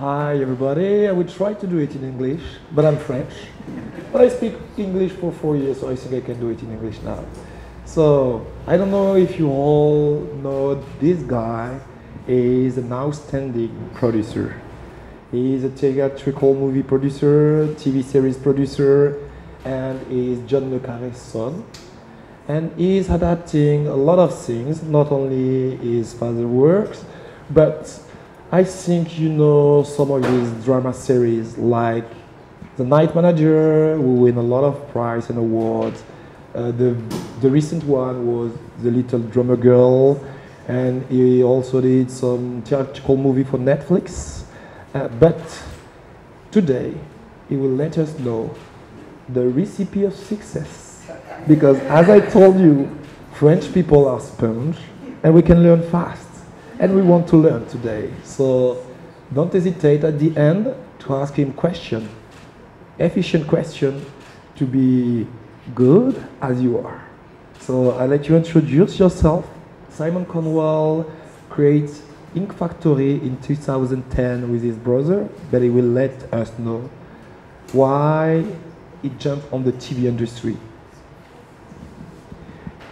Hi everybody, I will try to do it in English, but I'm French. But I speak English for 4 years, so I think I can do it in English now. So, I don't know if you all know this guy is an outstanding producer. He is a theatrical movie producer, TV series producer, and is John Le Carré's son. And he is adapting a lot of things, not only his father's works, but I think you know some of his drama series like The Night Manager, who win a lot of prizes and awards. The recent one was The Little Drummer Girl, and he also did some theatrical movie for Netflix. But today, he will let us know the recipe of success. Because as I told you, French people are sponge, and we can learn fast. And we want to learn today. So don't hesitate at the end to ask him question, efficient question, to be good as you are. So I'll let you introduce yourself. Simon Cornwell creates Ink Factory in 2010 with his brother, but he will let us know why he jumped on the TV industry.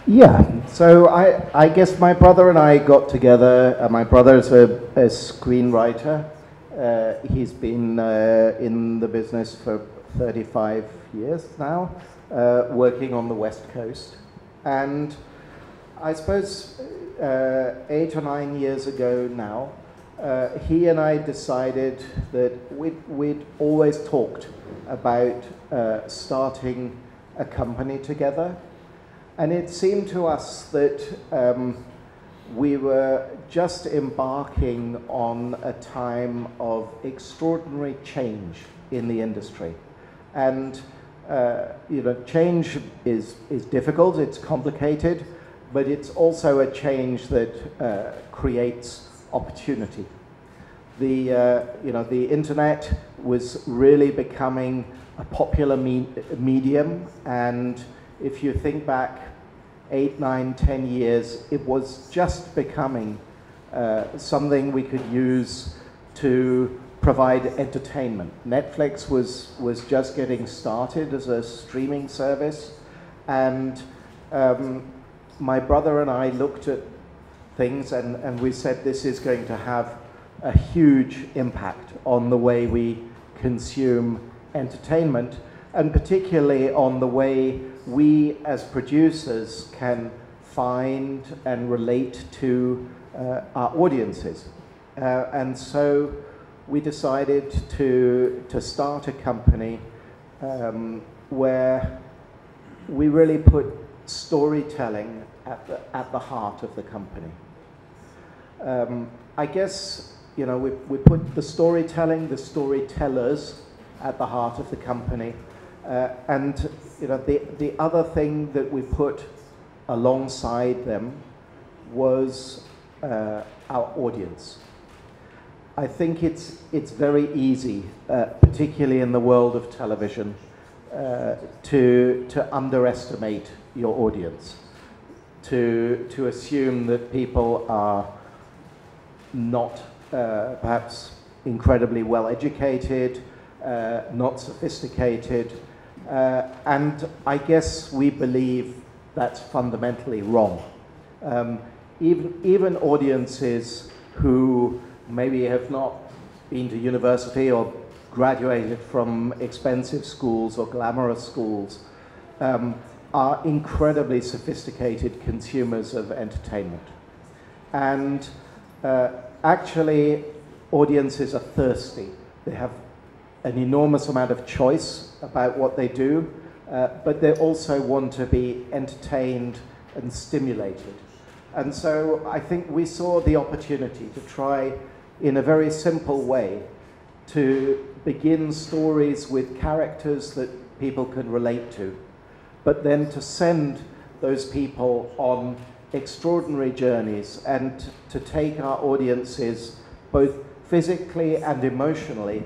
Yeah, so I guess my brother and I got together. My brother's a screenwriter. He's been in the business for 35 years now, working on the West Coast. And I suppose 8 or 9 years ago now, he and I decided that we'd always talked about starting a company together. And it seemed to us that we were just embarking on a time of extraordinary change in the industry. And change is difficult, it's complicated, but it's also a change that creates opportunity. The internet was really becoming a popular medium, and if you think back 8, 9, 10 years, it was just becoming something we could use to provide entertainment. Netflix was just getting started as a streaming service, and my brother and I looked at things and we said this is going to have a huge impact on the way we consume entertainment, and particularly on the way we as producers can find and relate to our audiences. And so we decided to start a company where we really put storytelling at the heart of the company. I guess we put the storytelling, the storytellers at the heart of the company. And the other thing that we put alongside them was our audience. I think it's very easy, particularly in the world of television, to underestimate your audience, to assume that people are not perhaps incredibly well educated, not sophisticated. And I guess we believe that's fundamentally wrong. Even audiences who maybe have not been to university or graduated from expensive schools or glamorous schools are incredibly sophisticated consumers of entertainment. And actually, audiences are thirsty. They have an enormous amount of choice about what they do, but they also want to be entertained and stimulated. And so I think we saw the opportunity to try, in a very simple way, to begin stories with characters that people can relate to, but then to send those people on extraordinary journeys and to take our audiences both physically and emotionally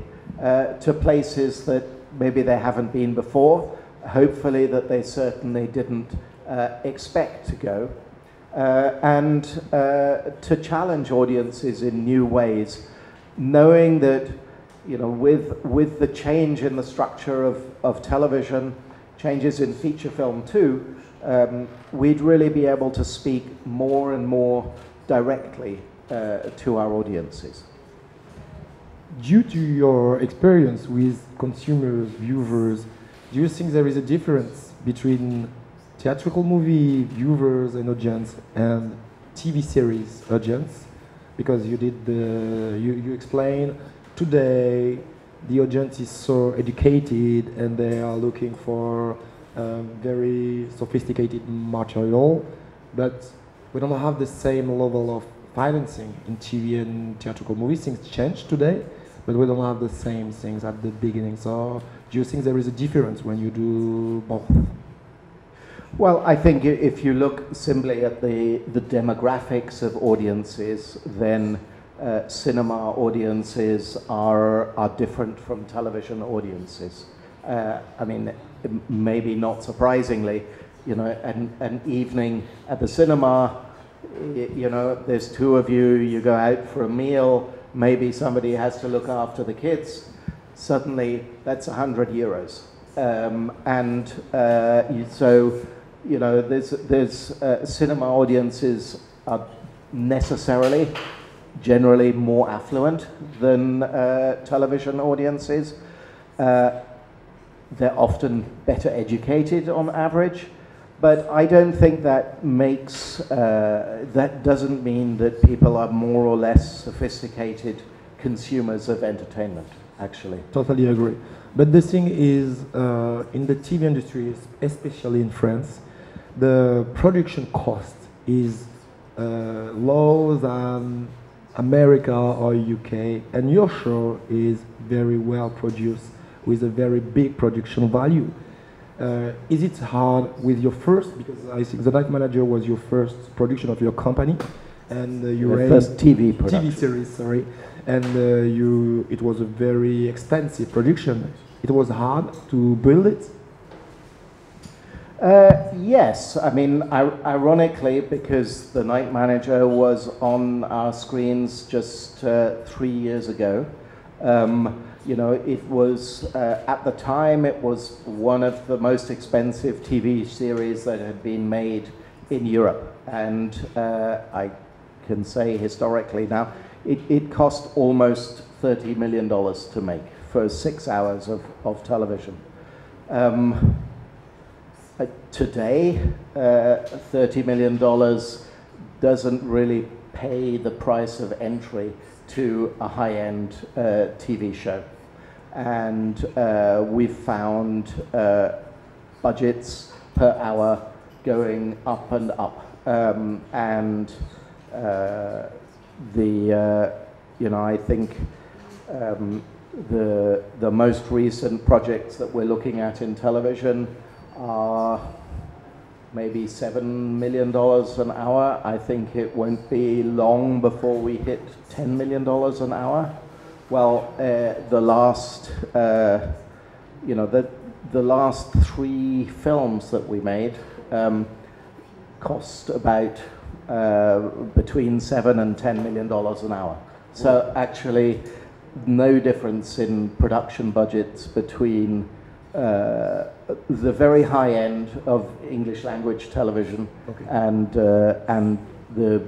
to places that maybe they haven't been before, hopefully that they certainly didn't expect to go, and to challenge audiences in new ways, knowing that you know, with the change in the structure of television, changes in feature film too, we'd really be able to speak more and more directly to our audiences. Due to your experience with consumers, viewers, do you think there is a difference between theatrical movie viewers and audience and TV series audience? Because you did you explain today the audience is so educated and they are looking for very sophisticated material, but we don't have the same level of financing in TV and theatrical movies. Things change today, but we don't have the same things at the beginning. So do you think there is a difference when you do both? Well, I think if you look simply at the demographics of audiences, then cinema audiences are different from television audiences. I mean, maybe not surprisingly, you know, an evening at the cinema, you know, there's two of you, you go out for a meal, maybe somebody has to look after the kids, suddenly that's 100 euros. So, you know, there's cinema audiences are necessarily, generally more affluent than television audiences. They're often better educated on average, but I don't think that makes, that doesn't mean that people are more or less sophisticated consumers of entertainment, actually. Totally agree. But the thing is, in the TV industry, especially in France, the production cost is lower than America or UK, and your show is very well produced with a very big production value. Is it hard with your first, because I think The Night Manager was your first production of your company, and your first TV production. TV series, sorry, and it was a very expensive production. It was hard to build it. Yes, I mean, ironically, because The Night Manager was on our screens just 3 years ago, you know, it was, at the time, it was one of the most expensive TV series that had been made in Europe. And I can say historically now, it cost almost $30 million to make for 6 hours of television. Today, $30 million doesn't really pay the price of entry to a high-end TV show. And we've found budgets per hour going up and up. You know, I think the most recent projects that we're looking at in television are maybe $7 million an hour. I think it won't be long before we hit $10 million an hour. Well, the last, you know, the last 3 films that we made cost about between $7 and $10 million an hour. So actually, no difference in production budgets between the very high end of English language television, okay, and the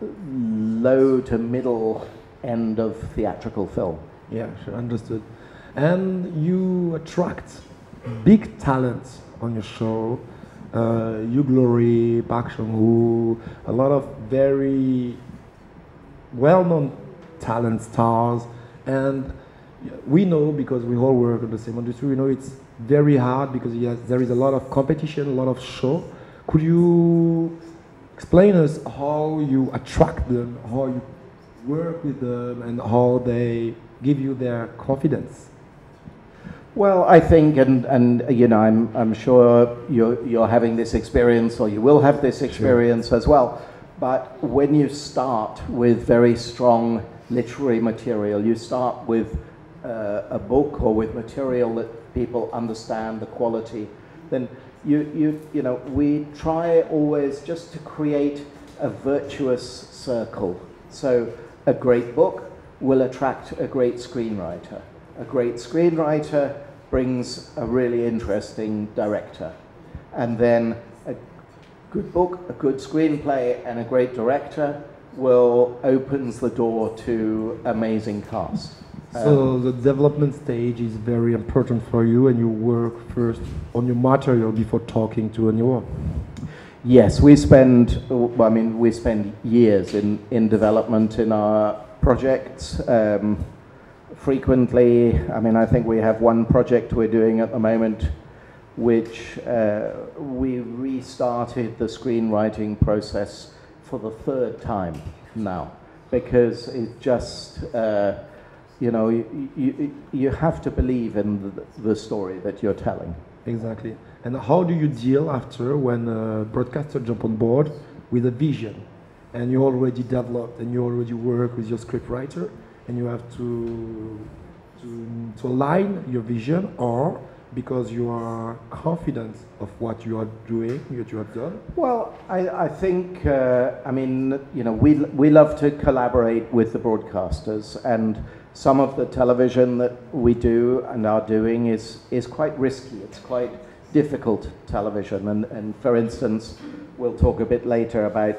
low to middle end of theatrical film. Yeah, sure, understood. And you attract big talents on your show. You Glory, Park Chan-wook, a lot of very well-known talent stars, and we know, because we all work in the same industry, we know it's very hard because there is a lot of competition, a lot of show. Could you explain us how you attract them, how you work with them, and how they give you their confidence? Well, I think, and you know, I'm sure you're having this experience, or you will have this experience, sure, as well. But when you start with very strong literary material, you start with a book or with material that people understand the quality, then you know, we try always just to create a virtuous circle. So a great book will attract a great screenwriter. A great screenwriter brings a really interesting director. And then a good book, a good screenplay, and a great director opens the door to amazing cast. So the development stage is very important for you, and you work first on your material before talking to anyone. Yes, we spend years in development in our projects. Frequently, I think we have one project we're doing at the moment, which we restarted the screenwriting process for the third time now, because it just, you have to believe in the story that you're telling. Exactly. And how do you deal after when a broadcaster jump on board with a vision, and you already developed and you already work with your scriptwriter, and you have to align your vision, or because you are confident of what you are doing, what you have done? Well, I think, we love to collaborate with the broadcasters, and some of the television that we do and are doing is quite risky. It's quite difficult television. And for instance, we'll talk a bit later about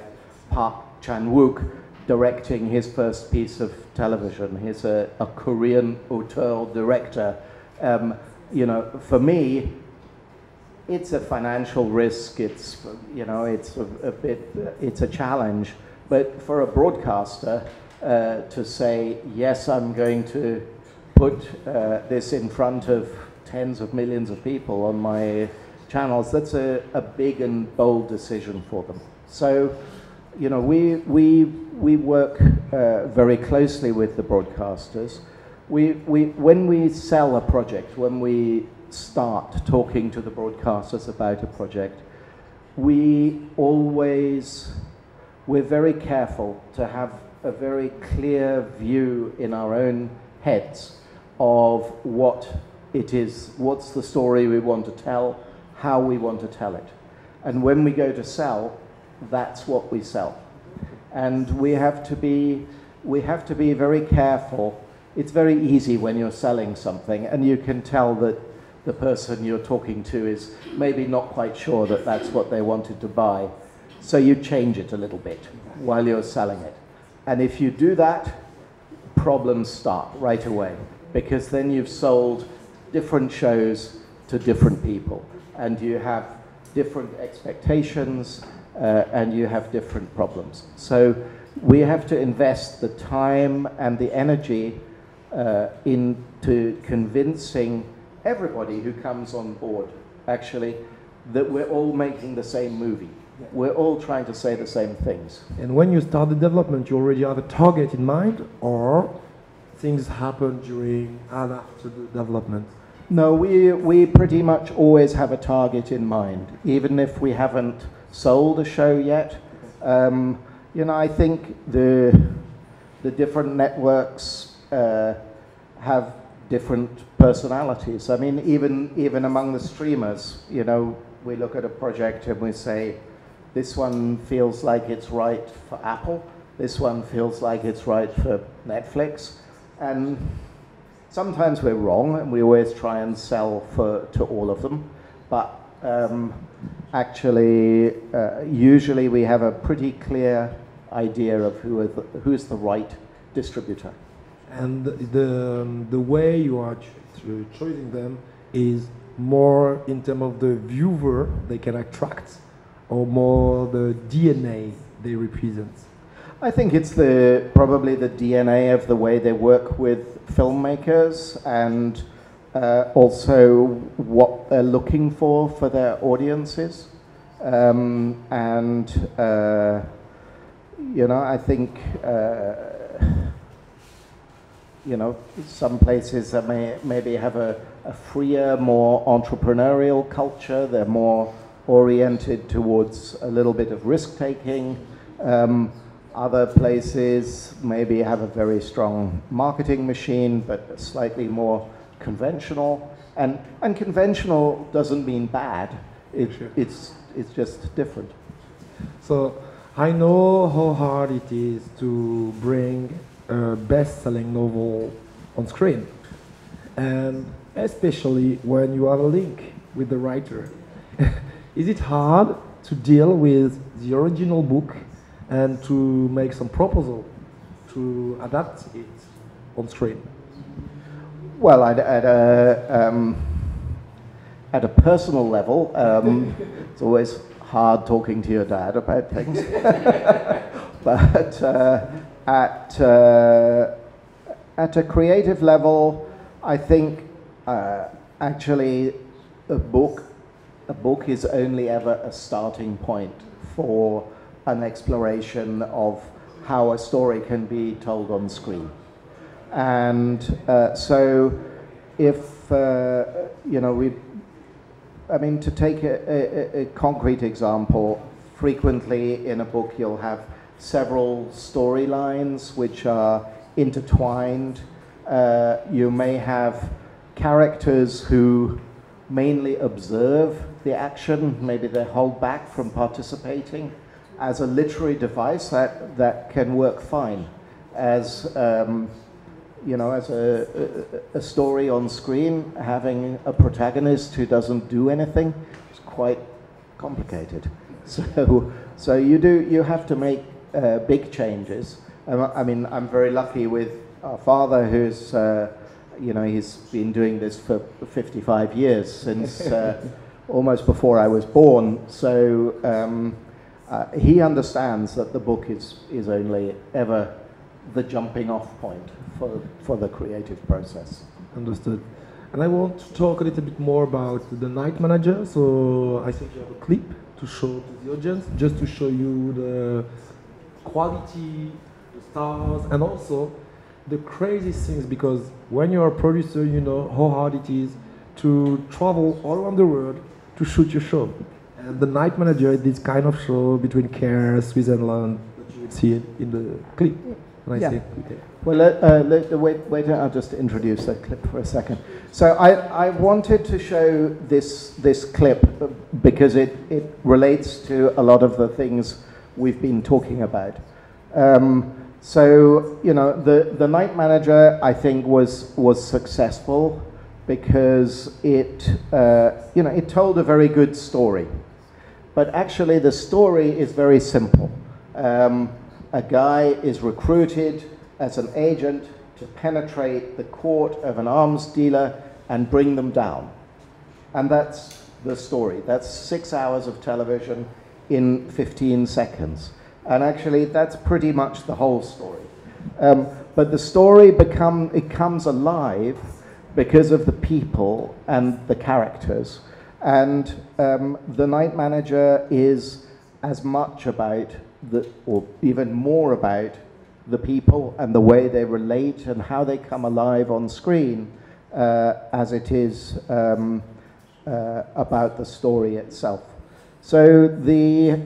Park Chan-wook directing his first piece of television. He's a Korean auteur director. For me, it's a financial risk. It's it's a challenge. But for a broadcaster to say, yes, I'm going to put this in front of tens of millions of people on my channels, that's a big and bold decision for them. So, we work very closely with the broadcasters. When we sell a project, when we start talking to the broadcasters about a project, we're very careful to have a very clear view in our own heads of what it is, what's the story we want to tell, how we want to tell it. And when we go to sell, that's what we sell. And we have to be very careful. It's very easy when you're selling something and you can tell that the person you're talking to is maybe not quite sure that that's what they wanted to buy. So you change it a little bit while you're selling it. And if you do that, problems start right away, because then you've sold different shows to different people, and you have different expectations, and you have different problems. So we have to invest the time and the energy into convincing everybody who comes on board, actually, that we're all making the same movie. We're all trying to say the same things. And when you start the development, you already have a target in mind, or things happen during and after the development? No, we pretty much always have a target in mind, even if we haven't sold a show yet. I think the different networks have different personalities. I mean, even among the streamers, we look at a project and we say, this one feels like it's right for Apple, this one feels like it's right for Netflix, and sometimes we're wrong, and we always try and sell to all of them, but usually we have a pretty clear idea of who's the right distributor. And the way you are choosing them is more in terms of the viewer they can attract, or more the DNA they represent? I think it's probably the DNA of the way they work with filmmakers, and also what they're looking for their audiences. I think some places that maybe have a freer, more entrepreneurial culture. They're more oriented towards a little bit of risk-taking. Other places maybe have a very strong marketing machine, but slightly more conventional. And conventional doesn't mean bad. It's just different. So I know how hard it is to bring a best-selling novel on screen. And especially when you have a link with the writer. Is it hard to deal with the original book and to make some proposal to adapt it on screen? Well, at a personal level, it's always hard talking to your dad about things. But at a creative level, I think actually a book is only ever a starting point for an exploration of how a story can be told on screen. And so if, you know, to take a concrete example, frequently in a book you'll have several storylines which are intertwined. You may have characters who mainly observe the action, maybe they hold back from participating. As a literary device, that can work fine. As as a story on screen, having a protagonist who doesn't do anything is quite complicated. So you have to make big changes. I'm very lucky with our father, who's he's been doing this for 55 years, since almost before I was born. So he understands that the book is only ever the jumping off point for the creative process. Understood. And I want to talk a little bit more about The Night Manager. So I think you have a clip to show to the audience, just to show you the quality, the stars, and also the crazy things, because when you're a producer, you know how hard it is to travel all around the world to shoot your show. And The Night Manager is this kind of show between Care, Switzerland, that you will see it in the clip. Yeah. Well, wait, I'll just introduce that clip for a second. So I wanted to show this clip because it relates to a lot of the things we've been talking about. So, the Night Manager, I think, was successful because it told a very good story. But actually, the story is very simple. A guy is recruited as an agent to penetrate the court of an arms dealer and bring them down. And that's the story. That's 6 hours of television in 15 seconds. And actually, that's pretty much the whole story. But the story comes alive because of the people and the characters. And The Night Manager is as much about or even more about the people and the way they relate and how they come alive on screen as it is about the story itself. So the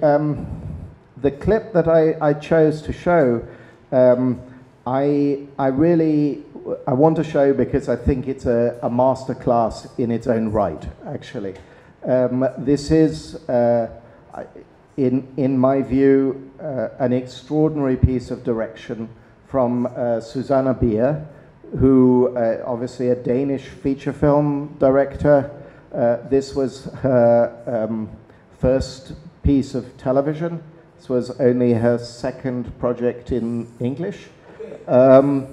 clip that I chose to show, I want to show because I think it's a masterclass in its own right, actually. This is, in my view, an extraordinary piece of direction from Susanne Bier, who obviously a Danish feature film director. This was her first piece of television. This was only her second project in English. But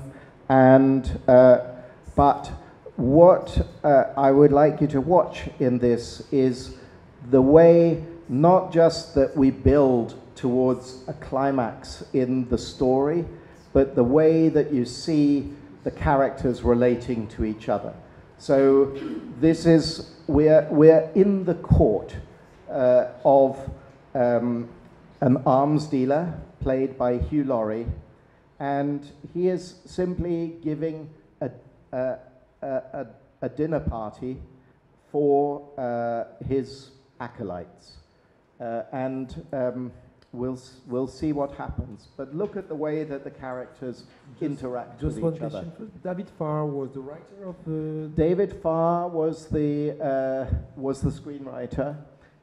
what I would like you to watch in this is the way, not just that we build towards a climax in the story, but the way that you see the characters relating to each other. So this is, we're in the court of an arms dealer played by Hugh Laurie, and he is simply giving a dinner party for his acolytes. We'll see what happens. But look at the way that the characters interact with each other. David Farr was the writer of the... David Farr was the screenwriter,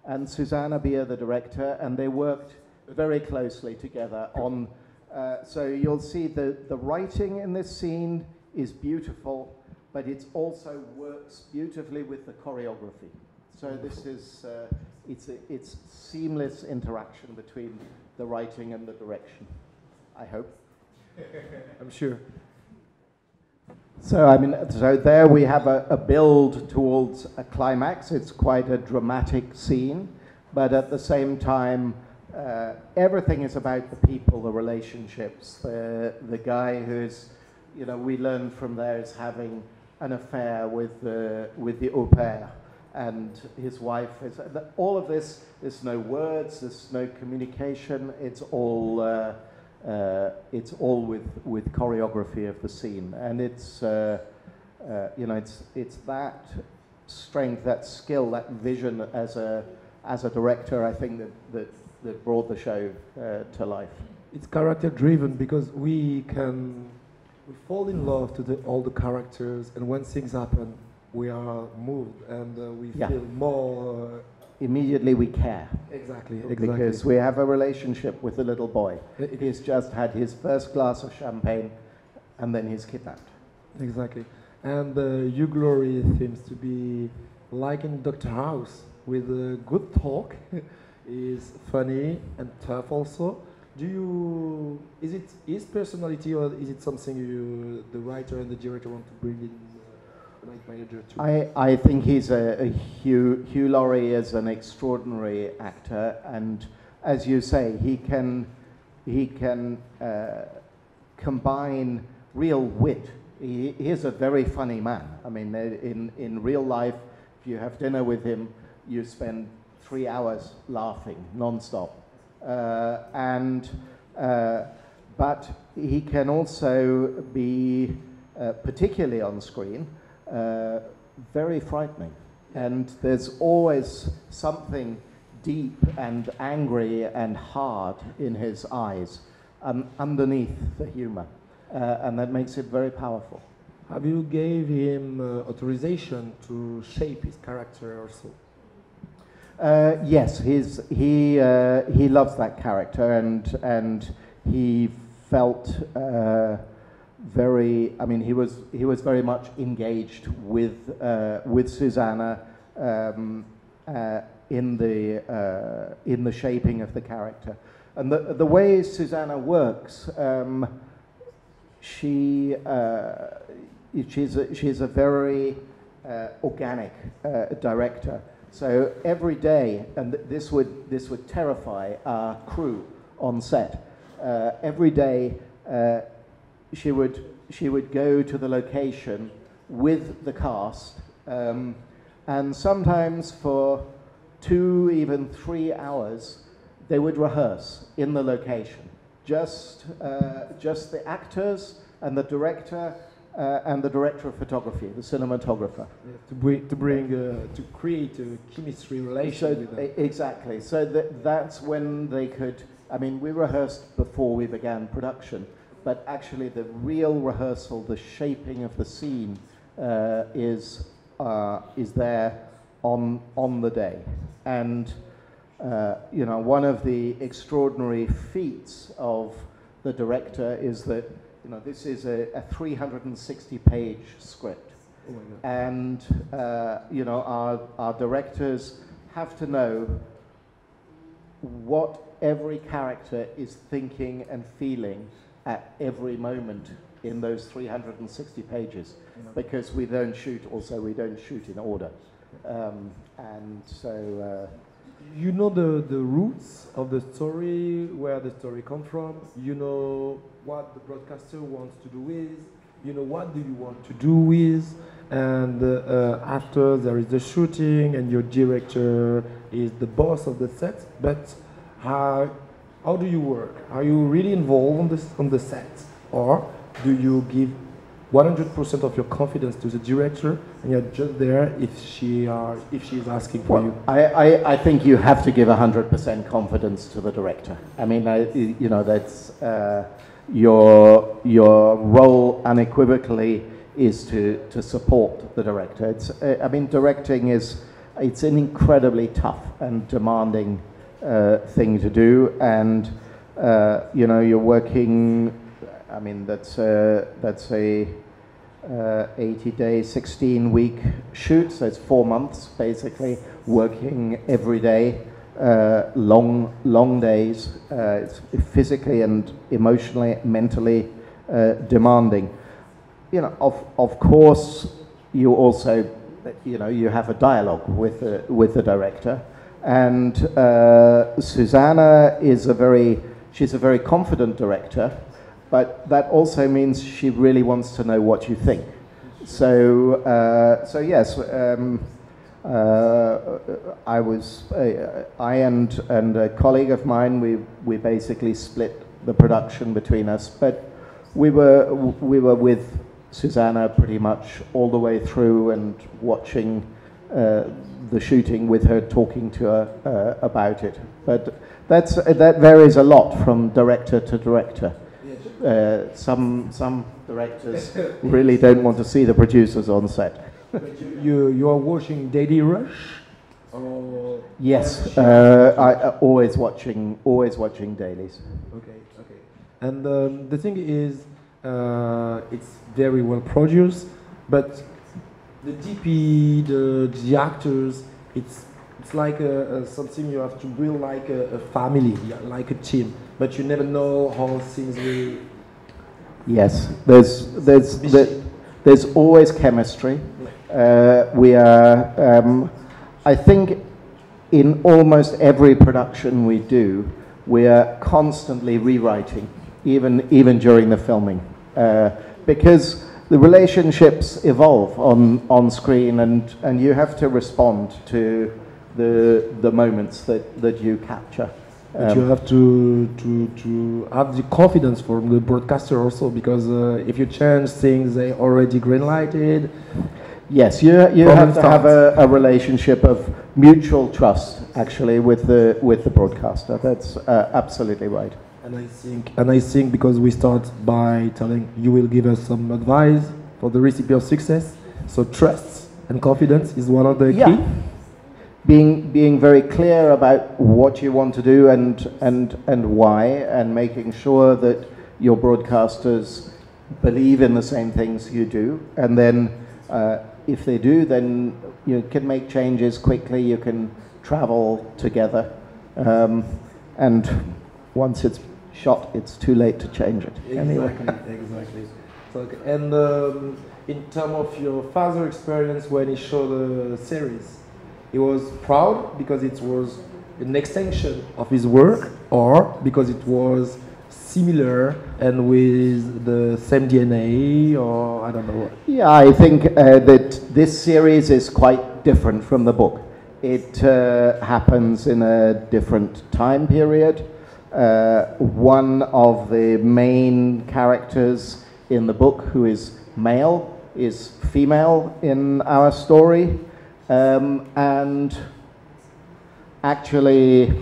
and Susanne Bier the director, and they worked very closely together on So you'll see the writing in this scene is beautiful, but it also works beautifully with the choreography. So this is, it's seamless interaction between the writing and the direction, I hope. I'm sure. So, I mean, so there we have a build towards a climax. It's quite a dramatic scene, but at the same time, everything is about the people, the relationships. The guy who's, you know, we learn from there is having an affair with the au pair, and his wife is. All of this, there's no words, there's no communication. It's all with choreography of the scene, and it's you know, it's that strength, that skill, that vision as a director, I think that brought the show to life. It's character driven because we fall in love to all the characters, and when things happen, we are moved and we feel more. Immediately we care. Exactly. Because we have a relationship with the little boy. He's just had his first glass of champagne, and then he's kidnapped. Exactly. And Hugh Glory seems to be like in Dr. House, with a good talk. Is funny and tough also. Is it his personality, or is it something the writer and the director want to bring in Night Manager too? I think he's Hugh Laurie is an extraordinary actor, and as you say, he can combine real wit. He is a very funny man. I mean, in real life, if you have dinner with him, you spend 3 hours laughing non-stop, but he can also be, particularly on screen, very frightening. And there's always something deep and angry and hard in his eyes underneath the humor, and that makes it very powerful. Have you gave him authorization to shape his character also? Yes, he loves that character, and he felt very. I mean, he was very much engaged with Susanna in the shaping of the character, and the way Susanna works. She's a very organic director. So every day, and this would terrify our crew on set. Every day, she would go to the location with the cast, and sometimes for 2, even 3 hours, they would rehearse in the location. Just the actors and the director. And the director of photography, the cinematographer, to create a chemistry relation with them. Exactly. So that's when they could. I mean, we rehearsed before we began production, but actually the real rehearsal, the shaping of the scene, is there on the day. And you know, one of the extraordinary feats of the director is that. You know, this is a 360-page script, and you know, our directors have to know what every character is thinking and feeling at every moment in those 360 pages, because we don't shoot in order, and so. You know the roots of the story, where the story comes from. You know what the broadcaster wants to do with. You know what do you want to do with. And after there is the shooting, and your director is the boss of the set. But how do you work? Are you really involved on the set, or do you give 100% of your confidence to the director, and you're just there if she is asking for you? I think you have to give 100% confidence to the director. I mean, you know, that's your role unequivocally is to support the director. I mean, directing it's an incredibly tough and demanding thing to do, and You know, you're working. I mean, that's a 80-day, 16-week shoot, so it's 4 months basically, working every day, long days. It's physically and emotionally, mentally demanding. You know, of course, you also, you know, you have a dialogue with the director, and Susanna she's a very confident director. But that also means she really wants to know what you think. So, yes, I and a colleague of mine, we basically split the production between us. But we were with Susanna pretty much all the way through and watching the shooting with her, talking to her about it. But that varies a lot from director to director. Some directors really don't want to see the producers on set. You are watching Daily Rush? Or yes, I always watching dailies. Okay. And the thing is, it's very well produced, but the DP, the actors, it's like something you have to build like a family, like a team. But you never know how things will. Yes, there's always chemistry. We are, I think, in almost every production we do, we are constantly rewriting, even during the filming, because the relationships evolve on screen, and you have to respond to the moments that you capture. But you have to have the confidence from the broadcaster also, because if you change things, they already green-lighted. Yes, you have to have a relationship of mutual trust, actually, with the broadcaster. That's absolutely right. And I think because we start by telling you will give us some advice for the recipe of success. So trust and confidence is one of the key. Being very clear about what you want to do and why, and making sure that your broadcasters believe in the same things you do, and then if they do, then you can make changes quickly. You can travel together, and once it's shot, it's too late to change it. Exactly. So, okay. And in terms of your father experience when he showed the series, he was proud because it was an extension of his work, or because it was similar and with the same DNA, or I don't know what. Yeah, I think that this series is quite different from the book. It happens in a different time period. One of the main characters in the book, who is male, is female in our story. And actually,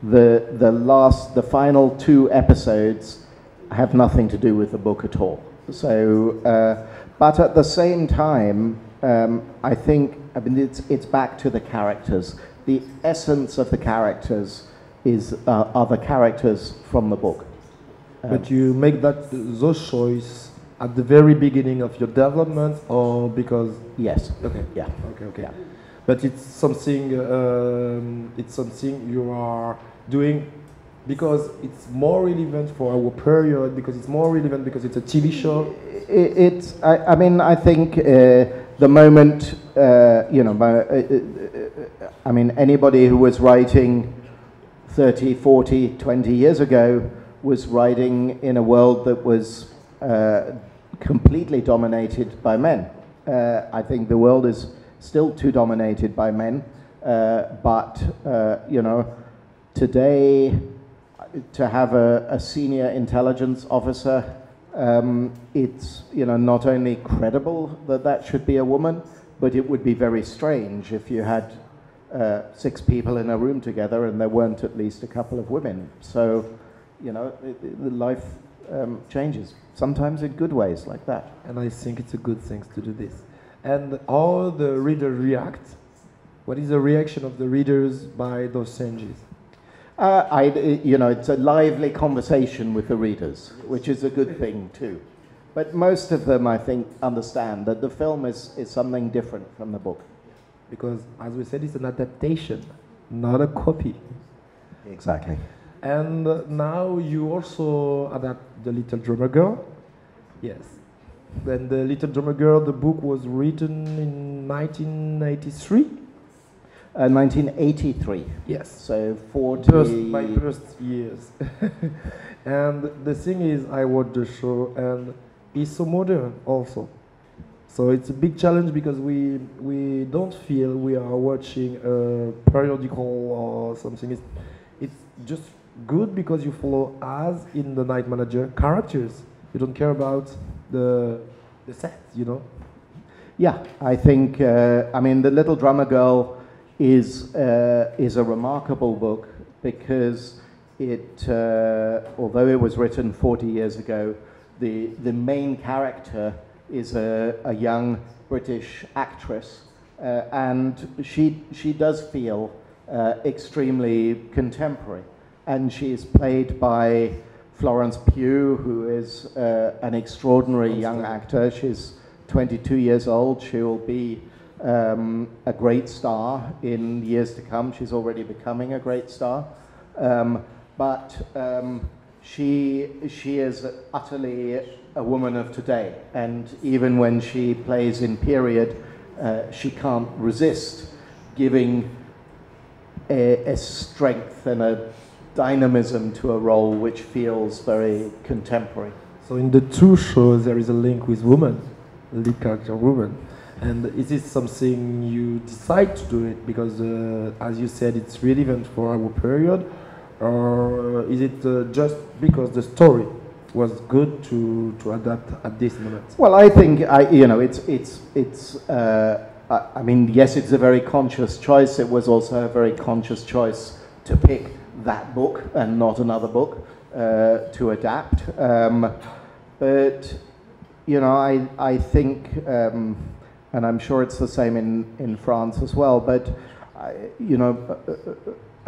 the final 2 episodes have nothing to do with the book at all. So, but at the same time, I mean, it's back to the characters. The essence of the characters are the characters from the book. But you make those choices at the very beginning of your development, or because? Yes. Okay. Yeah. Okay. Yeah. But it's something you are doing because it's more relevant for our period, because it's more relevant because it's a TV show. I mean, I think the moment, you know, I mean, anybody who was writing 30, 40, 20 years ago was writing in a world that was completely dominated by men. I think the world is still too dominated by men, but you know, today to have a senior intelligence officer, it's, you know, not only credible that should be a woman, but it would be very strange if you had 6 people in a room together and there weren't at least a couple of women. So, you know, life changes, sometimes in good ways like that. And I think it's a good thing to do this. And how the reader react? What is the reaction of the readers by those changes? It's a lively conversation with the readers, which is a good thing too. But most of them, I think, understand that the film is something different from the book. Because, as we said, it's an adaptation, not a copy. Exactly. And now you also adapt The Little Drummer Girl. Yes. Then The Little Drummer Girl, the book was written in 1983. 1983. Yes. So 40... My first years. And the thing is, I watched the show and it's so modern also. So it's a big challenge because we don't feel we are watching a periodical or something. It's just good because you follow, as in The Night Manager, characters. You don't care about the set, you know? Yeah, I think, The Little Drummer Girl is a remarkable book because although it was written 40 years ago, the main character is a young British actress, and she does feel extremely contemporary, and she is played by Florence Pugh, who is an extraordinary young actor. She's 22 years old. She will be a great star in years to come. She's already becoming a great star, but she is utterly a woman of today, and even when she plays in period, she can't resist giving a strength and a dynamism to a role which feels very contemporary. So in the two shows there is a link with women, lead character woman. And is this something you decide to do it because, as you said, it's relevant for our period, or is it just because the story was good to adapt at this moment? Well, I think yes, it's a very conscious choice. It was also a very conscious choice to pick that book and not another book to adapt. But I think. And I'm sure it's the same in France as well, but I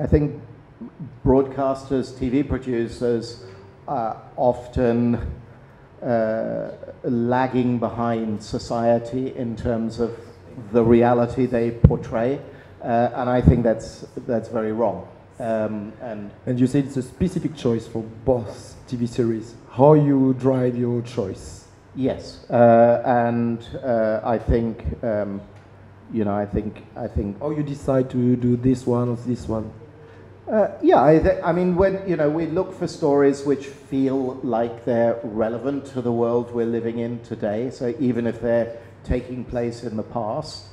think broadcasters, TV producers are often lagging behind society in terms of the reality they portray, and I think that's very wrong. And you said it's a specific choice for both TV series. How you drive your choice? Yes, I think, I think. How you decide to do this one or this one? When we look for stories which feel like they're relevant to the world we're living in today. So even if they're taking place in the past,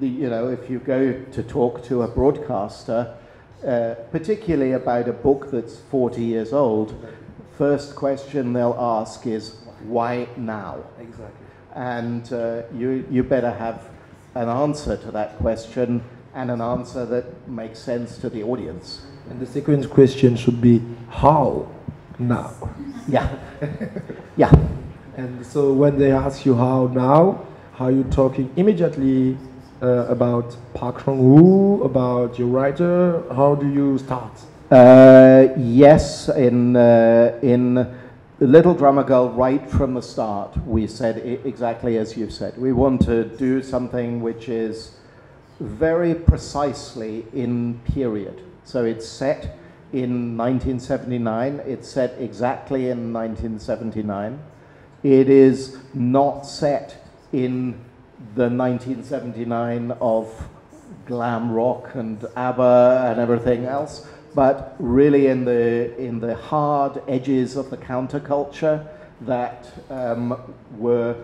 if you go to talk to a broadcaster, particularly about a book that's 40 years old, first question they'll ask is, why now? Exactly. And you better have an answer to that question, and an answer that makes sense to the audience. And the second question should be, how now? Yeah. Yeah. And so when they ask you how now, are you talking immediately about Park Chan-wook, about your writer? How do you start? Yes, in The Little Drummer Girl, right from the start, we said exactly as you've said. We want to do something which is very precisely in period. So it's set in 1979. It's set exactly in 1979. It is not set in the 1979 of glam rock and ABBA and everything else, but really in the hard edges of the counterculture that were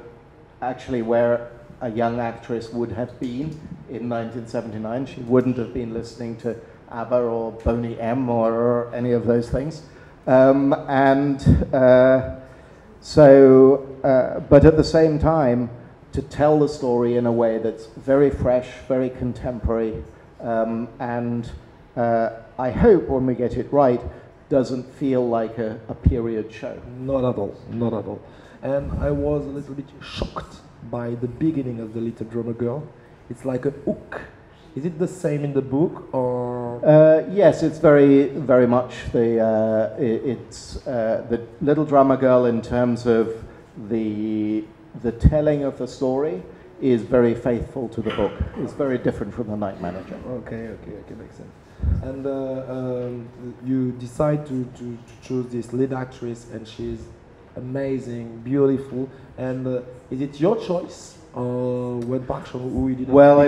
actually where a young actress would have been in 1979. She wouldn't have been listening to ABBA or Boney M or any of those things. But at the same time, to tell the story in a way that's very fresh, very contemporary, and I hope when we get it right, doesn't feel like a period show. Not at all, not at all. And I was a little bit shocked by the beginning of The Little Drummer Girl. It's like a hook. Is it the same in the book, or Yes, it's very much it's the Little Drummer Girl in terms of the telling of the story is very faithful to the book. It's very different from The Night Manager. Okay, makes sense. And you decide to choose this lead actress, and she's amazing, beautiful. And is it your choice, or when Park Chan-wook did? Well,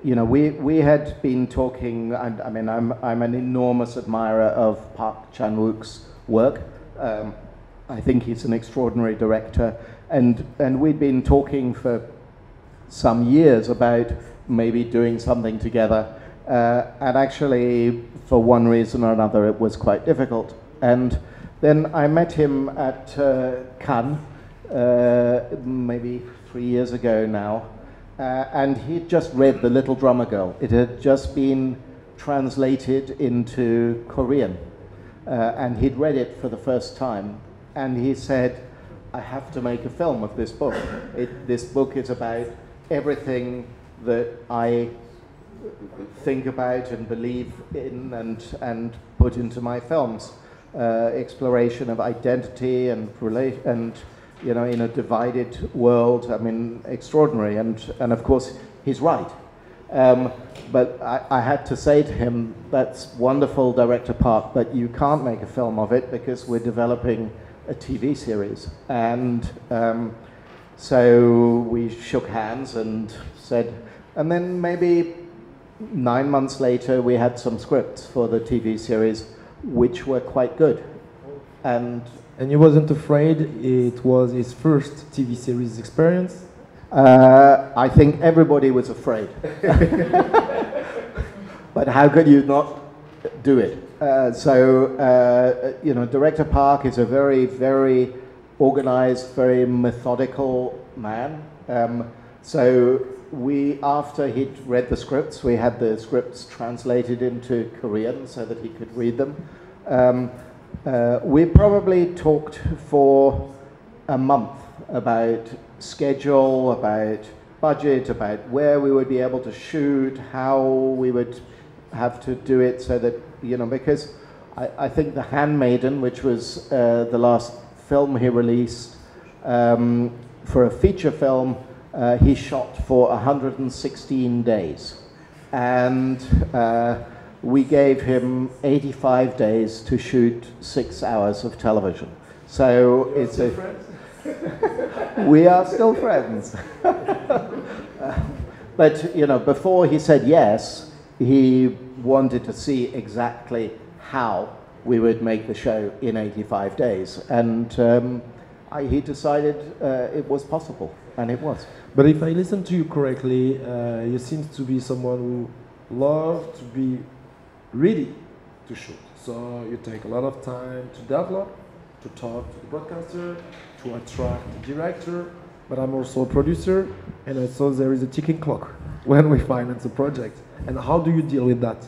you know, we had been talking. I mean, I'm an enormous admirer of Park Chan-wook's work. I think he's an extraordinary director, and we'd been talking for some years about maybe doing something together, and actually, for one reason or another, it was quite difficult. And then I met him at Cannes, maybe 3 years ago now, and he'd just read The Little Drummer Girl. It had just been translated into Korean, and he'd read it for the first time, and he said, I have to make a film of this book. This book is about everything that I think about and believe in and put into my films. Exploration of identity and you know, in a divided world. I mean, extraordinary, and of course he's right. But I had to say to him, that's wonderful, Director Park, but you can't make a film of it because we're developing a TV series. And so we shook hands and said, and then maybe 9 months later we had some scripts for the TV series which were quite good. And you wasn't afraid? It was his first TV series experience? I think everybody was afraid. But how could you not do it? You know, Director Park is a very, very organized, very methodical man. So after he'd read the scripts, we had the scripts translated into Korean so that he could read them. We probably talked for a month about schedule, about budget, about where we would be able to shoot, how we would have to do it so that, you know, because I think The Handmaiden, which was the last film he released, for a feature film, he shot for 116 days. And we gave him 85 days to shoot 6 hours of television. So it's a... We are still friends. But, you know, before he said yes, he wanted to see exactly how we would make the show in 85 days. And he decided it was possible, and it was. But if I listen to you correctly, you seem to be someone who loves to be ready to shoot. So you take a lot of time to develop, to talk to the broadcaster, to attract the director, but I'm also a producer, and also there is a ticking clock when we finance a project. And how do you deal with that?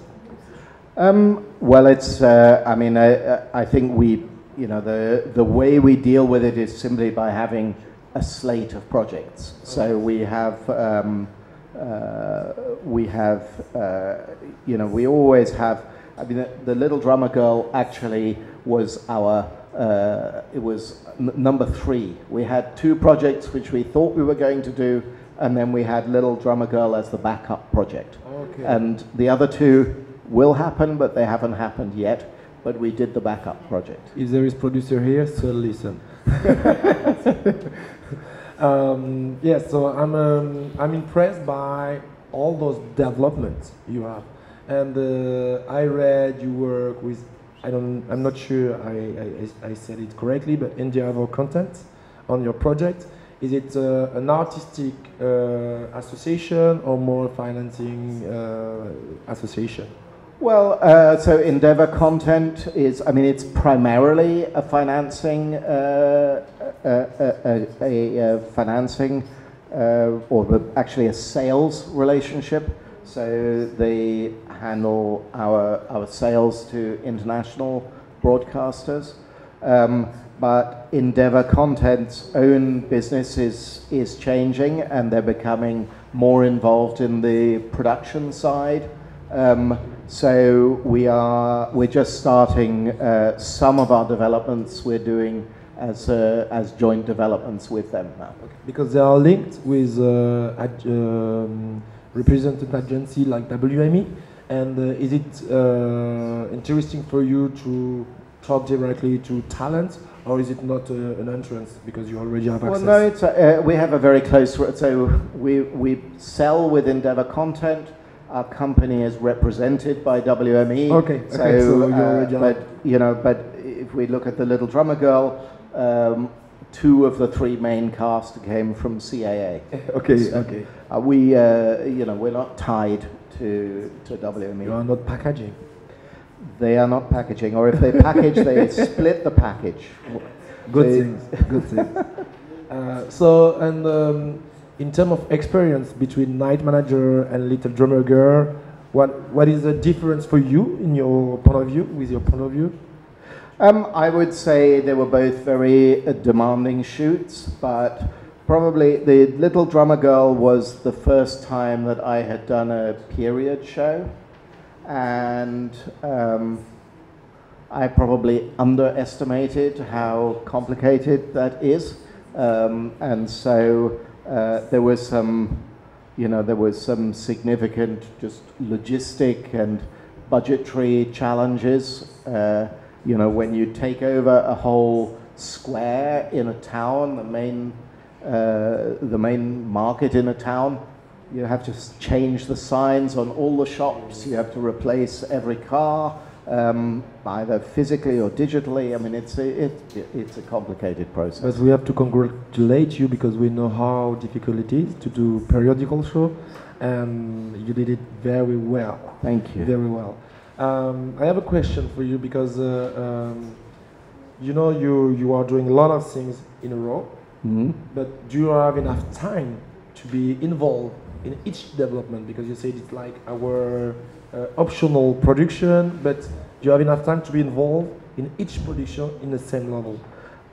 Well, it's, I mean, I think we, you know, the way we deal with it is simply by having a slate of projects. So we have, you know, we always have, I mean, the Little Drummer Girl actually was our, it was number 3. We had 2 projects which we thought we were going to do, and then we had Little Drummer Girl as the backup project. Okay. And the other 2 will happen, but they haven't happened yet. But we did the backup project. If there is producer here, so listen. Yes, so I'm impressed by all those developments you have, and I read you work with, I'm not sure I said it correctly, but endeavor content on your project. Is it an artistic association or more financing association? Well, so Endeavour Content is, I mean, it's primarily a financing, or actually a sales relationship. So they handle our sales to international broadcasters. But Endeavour Content's own business is changing, and they're becoming more involved in the production side. So we're just starting some of our developments we're doing as joint developments with them now. Okay. Because they are linked with represented agency like WME, and is it interesting for you to talk directly to talent, or is it not an entrance because you already have access? Well, no, it's we have a very close. So we sell with Endeavour Content. Our company is represented by WME. Okay. So, you already but if we look at the Little Drummer Girl, 2 of the 3 main cast came from CAA. Okay. So, Okay. we're not tied to WME. You are not packaging. They are not packaging, or if they package, they split the package. Good things. Good things. In terms of experience between Night Manager and Little Drummer Girl, what is the difference for you in your point of view, with your point of view? I would say they were both very demanding shoots, but probably the Little Drummer Girl was the first time that I had done a period show, and I probably underestimated how complicated that is, and so there was some significant just logistic and budgetary challenges. When you take over a whole square in a town, the main market in a town, you have to change the signs on all the shops. You have to replace every car, either physically or digitally. I mean, it's a complicated process. But we have to congratulate you because we know how difficult it is to do periodical show, and you did it very well. Thank you. Very well. I have a question for you because you are doing a lot of things in a row, but do you have enough time to be involved in each development? Because you said it's like our optional production, but do you have enough time to be involved in each production in the same level?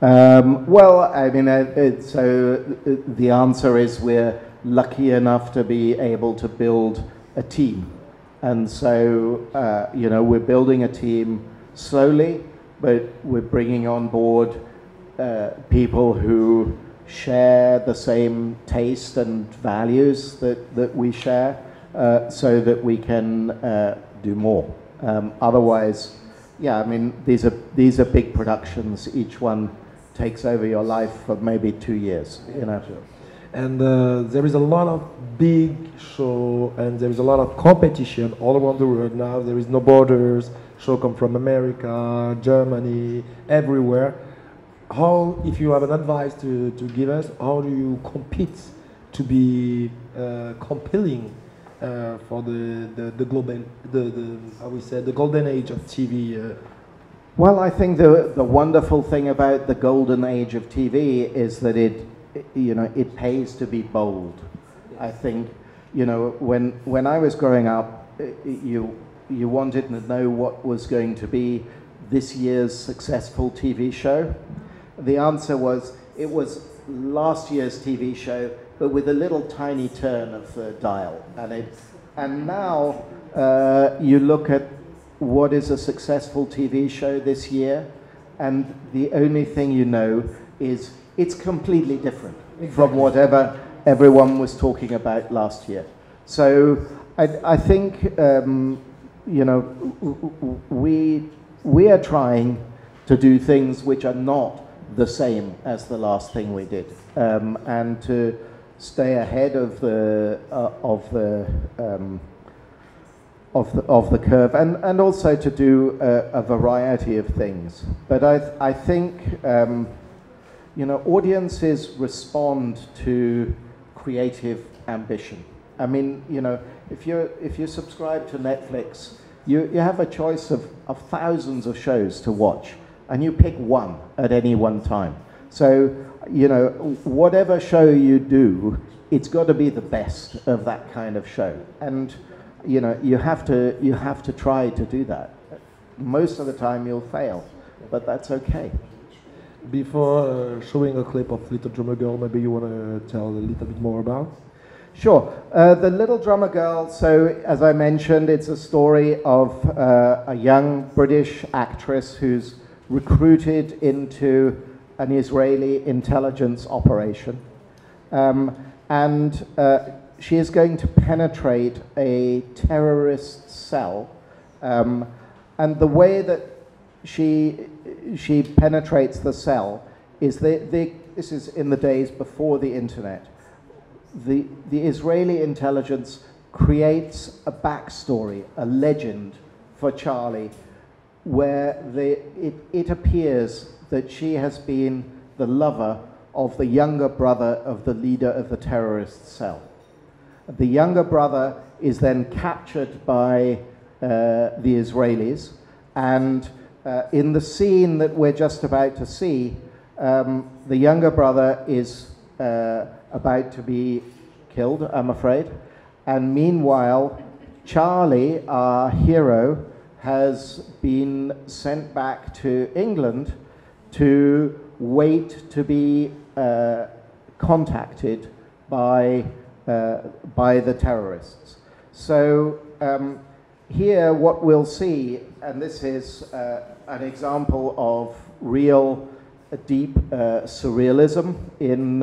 Well, I mean, the answer is we're lucky enough to be able to build a team. And so, we're building a team slowly, but we're bringing on board people who share the same taste and values that we share, so that we can do more. Otherwise, I mean, these are big productions. Each one takes over your life for maybe 2 years. And there is a lot of big show, and there is a lot of competition all around the world now. There is no borders. Show come from America, Germany, everywhere. How, if you have an advice to give us, how do you compete to be compelling for the global, the golden age of TV? Well, I think the wonderful thing about the golden age of TV is that it pays to be bold. I think, when I was growing up, you wanted to know what was going to be this year's successful TV show. The answer was, it was last year's TV show, but with a little tiny turn of the dial. And now you look at what is a successful TV show this year, and the only thing you know is it's completely different from whatever everyone was talking about last year. So I think we are trying to do things which are not the same as the last thing we did, and to stay ahead of the curve, and also to do a variety of things. But I think audiences respond to creative ambition. I mean, if you subscribe to Netflix, you have a choice of thousands of shows to watch, and you pick one at any one time. So, whatever show you do, it's got to be the best of that kind of show. And, you have to try to do that. Most of the time you'll fail, but that's okay. Before showing a clip of Little Drummer Girl, maybe you want to tell a little bit more about? Sure. The Little Drummer Girl, so as I mentioned, it's a story of a young British actress who's recruited into an Israeli intelligence operation. And she is going to penetrate a terrorist cell. And the way that she penetrates the cell is this is in the days before the internet. The Israeli intelligence creates a backstory, a legend for Charlie, where it appears that she has been the lover of the younger brother of the leader of the terrorist cell. The younger brother is then captured by the Israelis, and in the scene that we're just about to see, the younger brother is about to be killed, I'm afraid. And meanwhile, Charlie, our hero, has been sent back to England to wait to be contacted by the terrorists. So here what we'll see, and this is an example of real deep surrealism in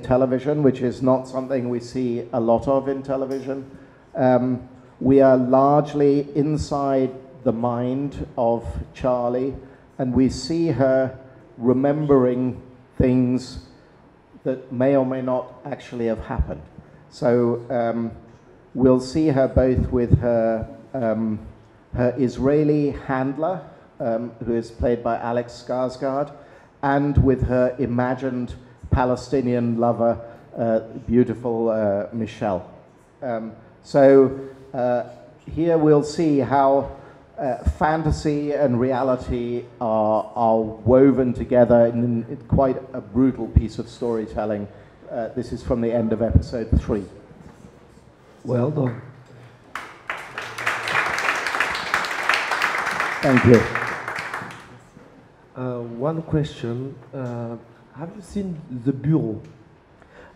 television, which is not something we see a lot of in television. We are largely inside the mind of Charlie, and we see her remembering things that may or may not actually have happened. So we'll see her both with her Israeli handler, who is played by Alex Skarsgård, and with her imagined Palestinian lover, beautiful Michelle. So here we'll see how fantasy and reality are woven together in quite a brutal piece of storytelling. This is from the end of episode 3. Well done. Thank you. One question. Have you seen The Bureau?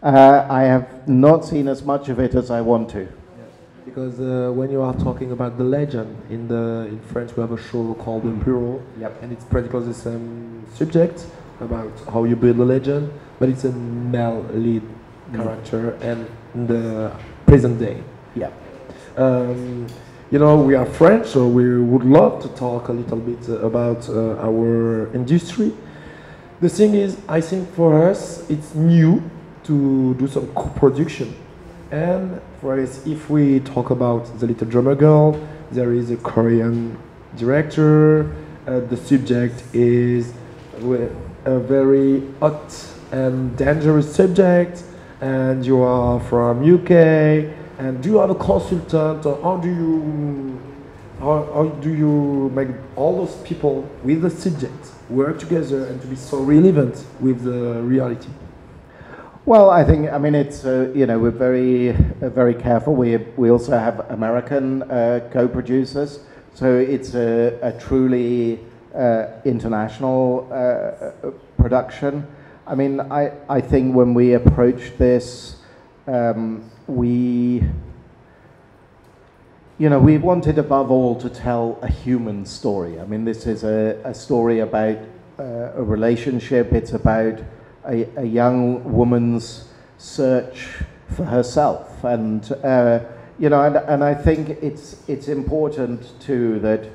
I have not seen as much of it as I want to. Because when you are talking about the legend, in French we have a show called The Bureau, Yep. and it's practically the same subject about how you build a legend, but it's a male lead character and in the present day. Yeah. You know, we are French, so we would love to talk a little bit about our industry. The thing is, I think for us, it's new to do some co-production. And for us, if we talk about The Little Drummer Girl, there is a Korean director. The subject is a very hot and dangerous subject. And you are from UK. And do you have a consultant, or how do you make all those people with the subject work together and to be so relevant with the reality? Well, I mean, it's, you know, we're very careful. We also have American co-producers, so it's a truly international production. I mean, I think when we approached this, we wanted above all to tell a human story. I mean, this is a story about a relationship. It's about a young woman's search for herself, and you know, and I think it's important too that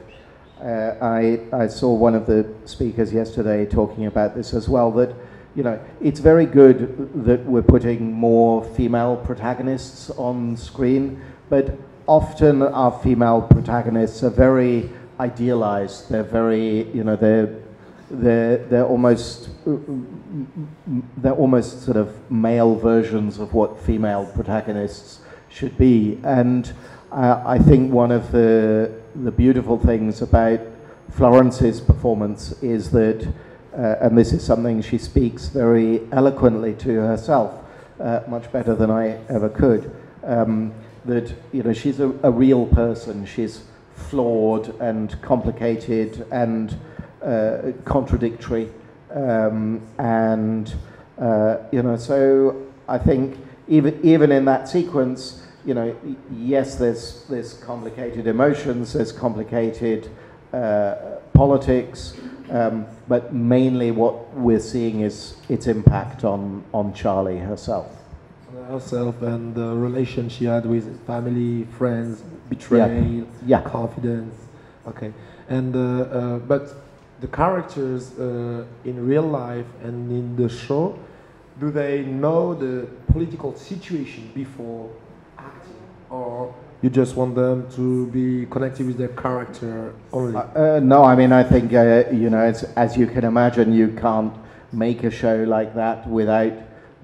I saw one of the speakers yesterday talking about this as well, that you know, it's very good that we're putting more female protagonists on screen, but often our female protagonists are very idealized. They're very, you know, they're almost sort of male versions of what female protagonists should be. And I think one of the beautiful things about Florence's performance is that, and this is something she speaks very eloquently to herself, much better than I ever could, that, you know, she's a real person. She's flawed and complicated and contradictory, and you know, so I think even in that sequence, you know, yes, there's complicated emotions, there's complicated politics, but mainly what we're seeing is its impact on Charlie herself. Herself and the relation she had with family, friends, betrayal, confidence. Okay, and but the characters in real life and in the show, do they know the political situation before acting, or you just want them to be connected with their character only? No, I mean, I think you know, as you can imagine, you can't make a show like that without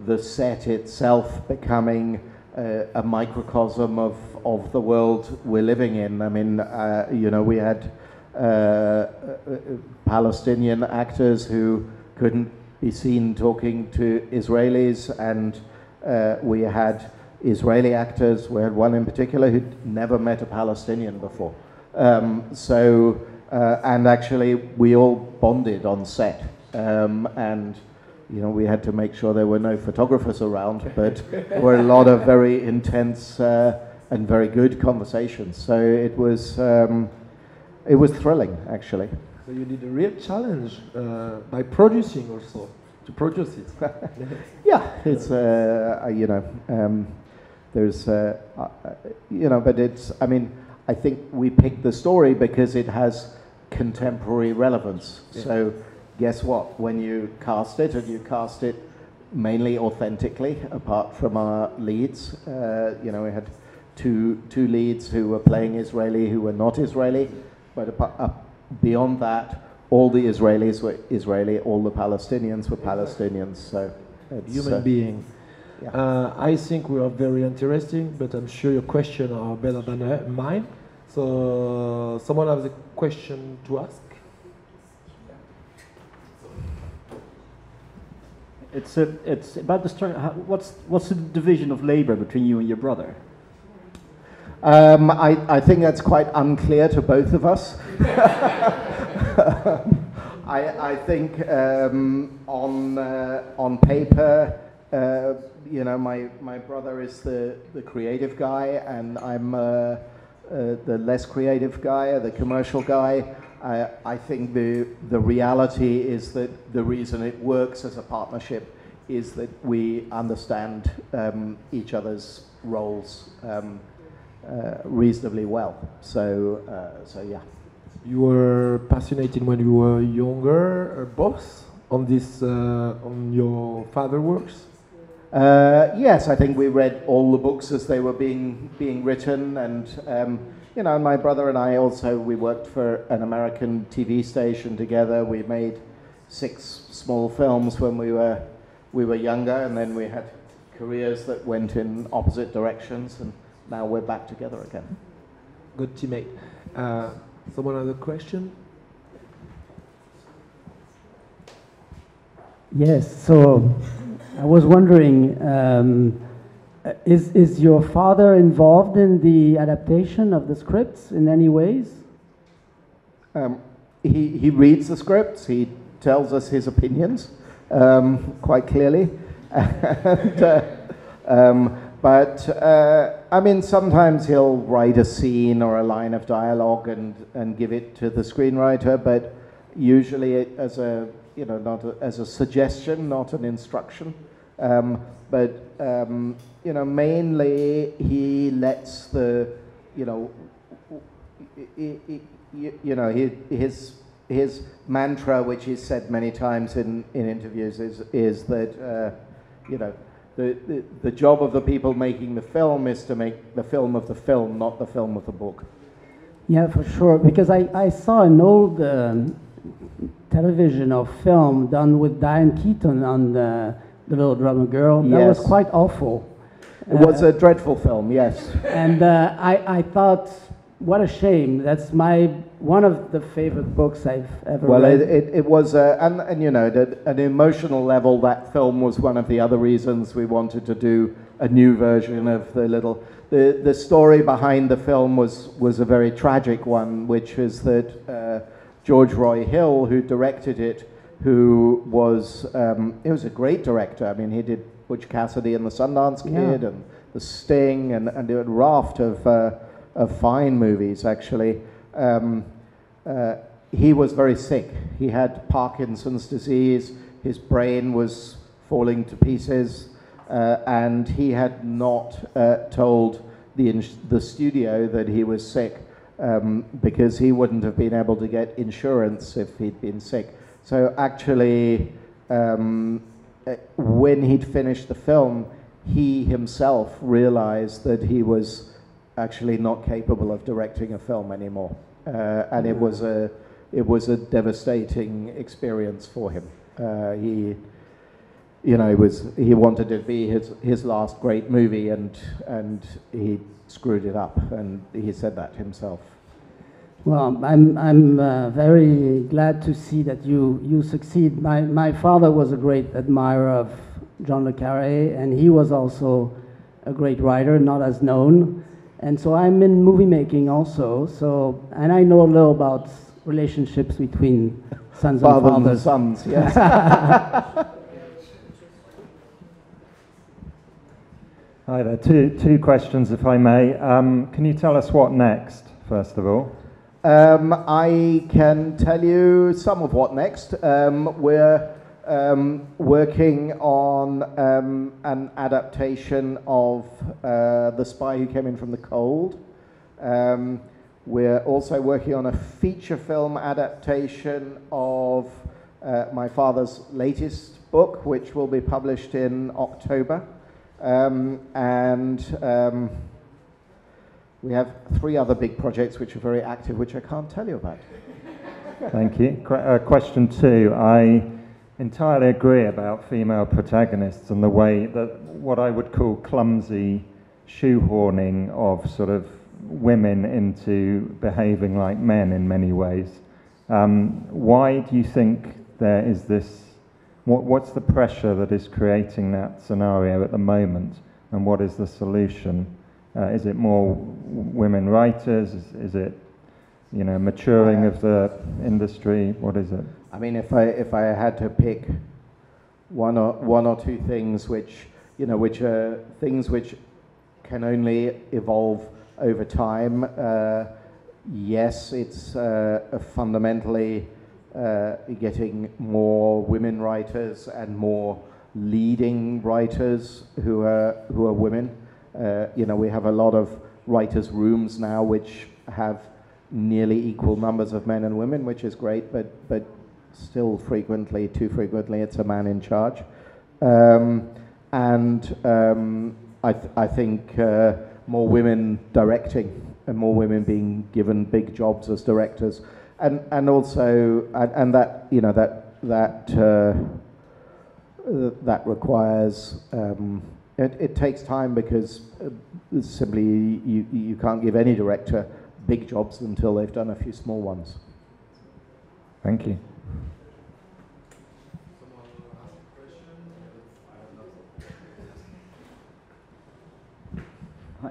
the set itself becoming a microcosm of the world we're living in. I mean, you know, we had Palestinian actors who couldn't be seen talking to Israelis, and we had Israeli actors. We had one in particular who'd never met a Palestinian before. And actually we all bonded on set, and you know, we had to make sure there were no photographers around, but there were a lot of very intense and very good conversations. So it was thrilling, actually. So you did a real challenge by producing also, to produce it. Yeah, it's you know, there's you know, but it's, I mean, I think we picked the story because it has contemporary relevance. Yeah. So guess what? When you cast it, and you cast it mainly authentically, apart from our leads, you know, we had two leads who were playing Israeli, who were not Israeli, but beyond that, all the Israelis were Israeli, all the Palestinians were Palestinians. So it's human being. Yeah. I think we are very interesting, but I'm sure your questions are better than mine. So someone has a question to ask? It's about the story. What's the division of labor between you and your brother? I think that's quite unclear to both of us. I think on paper, you know, my brother is the creative guy, and I'm the less creative guy, the commercial guy. I think the reality is that the reason it works as a partnership is that we understand each other's roles reasonably well. So yeah. You were passionate when you were younger, both on this on your father's works. Yes, I think we read all the books as they were being written, and you know, my brother and I also, we worked for an American TV station together. We made 6 small films when we were younger, and then we had careers that went in opposite directions, and now we're back together again. Good teammate. Someone has a question? Yes. So I was wondering, is your father involved in the adaptation of the scripts in any ways? He reads the scripts. He tells us his opinions quite clearly. But I mean, sometimes he'll write a scene or a line of dialogue and give it to the screenwriter, but usually as a, you know, not as a suggestion, not an instruction. But you know, mainly he lets the, you know, his mantra, which he's said many times in interviews, is that you know, the job of the people making the film is to make the film of the film, not the film of the book. Yeah, for sure. Because I saw an old television or film done with Diane Keaton on the Little Drummer Girl. That was quite awful. It was a dreadful film, yes. And I thought, what a shame. That's one of the favorite books I've ever read. Well, it was, and you know, at an emotional level, that film was one of the other reasons we wanted to do a new version of the story behind the film was a very tragic one, which is that George Roy Hill, who directed it, who was he was a great director. I mean, he did Butch Cassidy and the Sundance Kid and The Sting and did a raft of fine movies, actually. He was very sick. He had Parkinson's disease. His brain was falling to pieces, and he had not told the studio that he was sick because he wouldn't have been able to get insurance if he'd been sick. So actually, when he'd finished the film, he himself realized that he was actually not capable of directing a film anymore, and it was a devastating experience for him. He wanted it to be his last great movie, and he screwed it up, and he said that himself. Well, I'm very glad to see that you succeed. My father was a great admirer of John Le Carré, and he was also a great writer, not as known. And so I'm in movie making also. So, and I know a little about relationships between sons and fathers. And sons, yes. Hi there. Two questions, if I may. Can you tell us what next, first of all? I can tell you some of what next. We're working on an adaptation of The Spy Who Came In From the Cold. We're also working on a feature film adaptation of my father's latest book, which will be published in October. We have 3 other big projects which are very active, which I can't tell you about. Thank you. Question 2. I entirely agree about female protagonists and the way that what I would call clumsy shoehorning of sort of women into behaving like men in many ways. Why do you think there is this? What's the pressure that is creating that scenario at the moment, and what is the solution? Is it more women writers? Is it, maturing of the industry? What is it? I mean, if I had to pick one or two things which are things which can only evolve over time, yes, it's fundamentally getting more women writers and more leading writers who are women. We have a lot of writers' rooms now which have nearly equal numbers of men and women, which is great, but still too frequently, it's a man in charge. I think more women directing and more women being given big jobs as directors, and also that requires. It takes time because simply you can't give any director big jobs until they've done a few small ones. Thank you.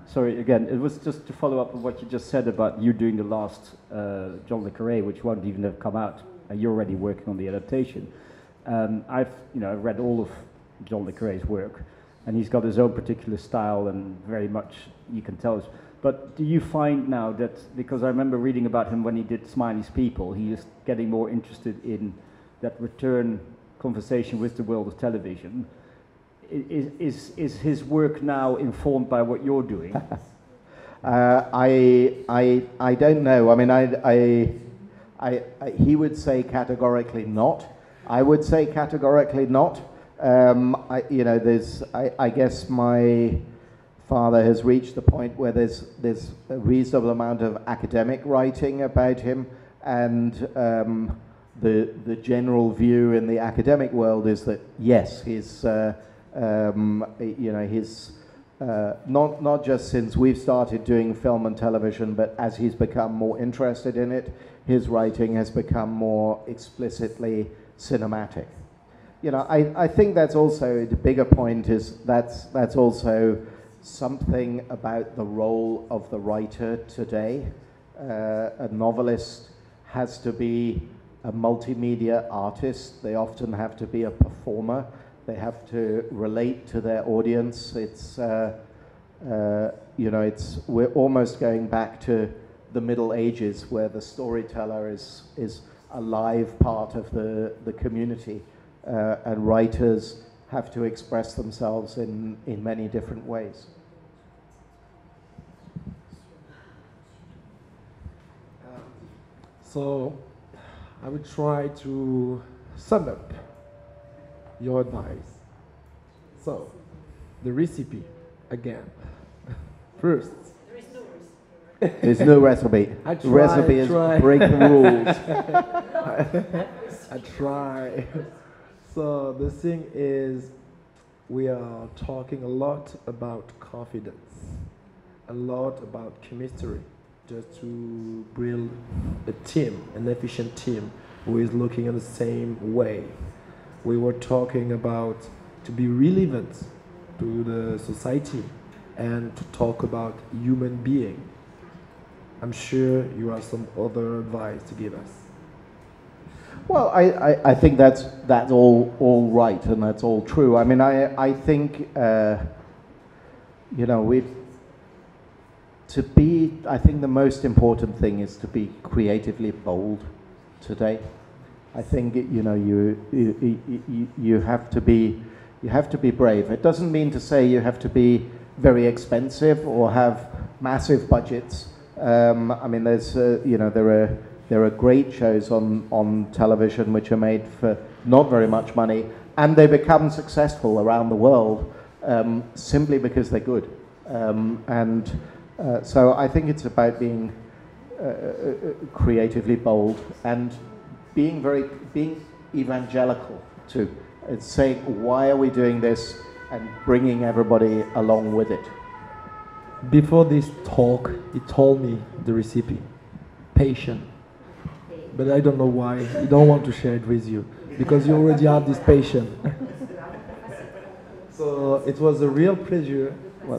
Sorry, again, it was just to follow up on what you just said about you doing the last John Le Carré, which won't even have come out. You're already working on the adaptation. I've read all of John Le Carré's work, and he's got his own particular style, and very much you can tell. But do you find now that, because I remember reading about him when he did Smiley's People, he is getting more interested in that return conversation with the world of television. Is his work now informed by what you're doing? I don't know. I mean, he would say categorically not. I would say categorically not. I guess my father has reached the point where there's a reasonable amount of academic writing about him, and the general view in the academic world is that yes, he's not just since we've started doing film and television, but as he's become more interested in it, his writing has become more explicitly cinematic. I think that's also the bigger point is that's also something about the role of the writer today. A novelist has to be a multimedia artist. They often have to be a performer. They have to relate to their audience. It's we're almost going back to the Middle Ages, where the storyteller is a live part of the community, and writers have to express themselves in many different ways. So I would try to sum up your advice. So, the recipe, again. First. There's no recipe. The recipe is break the rules. I try. So the thing is, we are talking a lot about confidence, a lot about chemistry, just to build a team, an efficient team who is looking in the same way. We were talking about to be relevant to the society and to talk about human being. I'm sure you have some other advice to give us. Well, I think that's all right, and that's all true. I mean, I think I think the most important thing is to be creatively bold today. I think you have to be brave. It doesn't mean to say you have to be very expensive or have massive budgets. I mean, there are great shows on television which are made for not very much money, and they become successful around the world simply because they're good. So I think it's about being creatively bold and being evangelical too. It's saying, why are we doing this, and bringing everybody along with it. Before this talk, he told me the recipe, patient. But I don't know why he don't want to share it with you, because you already have this patient. So it was a real pleasure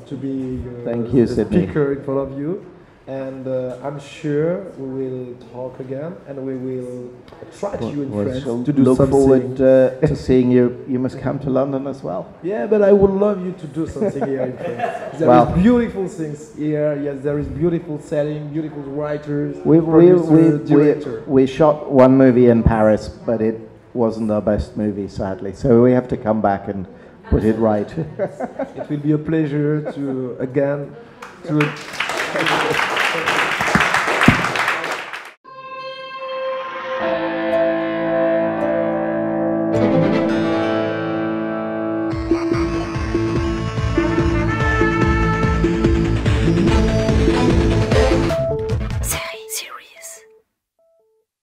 to be the speaker in front of you, and I'm sure we will talk again, and we will attract you in France to do look something. Forward to seeing you. You must come to London as well. Yeah, but I would love you to do something here in France. There is beautiful things here. Yes, there is beautiful setting, beautiful writers, director. We shot one movie in Paris, but it wasn't our best movie, sadly. So we have to come back and put it right. It will be a pleasure to again to.